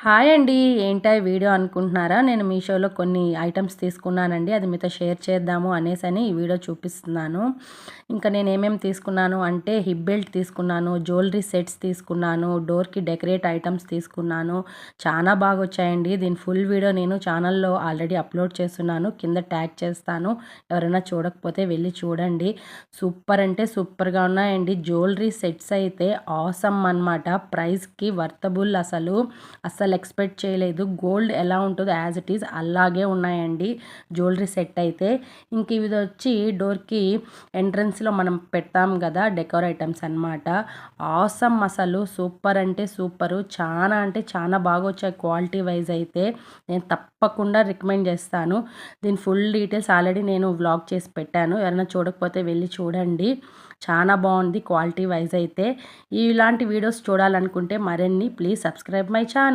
Hi అండి. ఏంటా ఈ వీడియో అనుకుంటున్నారా? నేను మీషోలో కొన్ని ఐటమ్స్ తీసుకున్నానండి. అది మీతో షేర్ చేద్దాము అనేసని ఈ వీడియో చూపిస్తున్నాను. ఇంకా నేను ఏమేమి తీసుకున్నాను అంటే హిప్ బెల్ట్ తీసుకున్నాను, జ్యువెలరీ సెట్స్ తీసుకున్నాను, డోర్‌కి డెకరేట్ ఐటమ్స్ తీసుకున్నాను. చాలా బాగొచ్చాయండి. దీని ఫుల్ వీడియో నేను ఛానల్‌లో ఆల్రెడీ అప్‌లోడ్ చేస్తున్నాను. కింద ట్యాగ్ చేస్తాను. ఎవరైనా చూడకపోతే వెళ్లి చూడండి. సూపర్ అంటే సూపర్‌గా ఉన్నాయండి. జ్యువెలరీ సెట్స్ అయితే ఆసమ్ అన్నమాట. ప్రైస్‌కి వర్తబుల్ అస్సలు ఎక్స్పెక్ట్ చేయలేదు. గోల్డ్ ఎలా ఉంటుందో యాజ్ ఇట్ ఈజ్ అలాగే ఉన్నాయండి జ్యువెలరీ సెట్ అయితే. ఇంక ఇవి వచ్చి డోర్‌కి ఎంట్రన్స్‌లో మనం పెడతాం కదా డెకోర్ ఐటమ్స్ అన్నమాట. ఆసమ్ అసలు సూపర్ అంటే సూపరు. చాలా అంటే చాలా బాగా వచ్చాయి క్వాలిటీ వైజ్ అయితే. నేను తప్పకుండా రికమెండ్ చేస్తాను. దీని ఫుల్ డీటెయిల్స్ ఆల్రెడీ నేను వ్లాగ్ చేసి పెట్టాను. ఎవరైనా చూడకపోతే వెళ్ళి చూడండి. చాలా బాగుంది క్వాలిటీ వైజ్ అయితే. ఇలాంటి వీడియోస్ చూడాలనుకుంటే మరిన్ని ప్లీజ్ సబ్స్క్రైబ్ మై ఛానల్.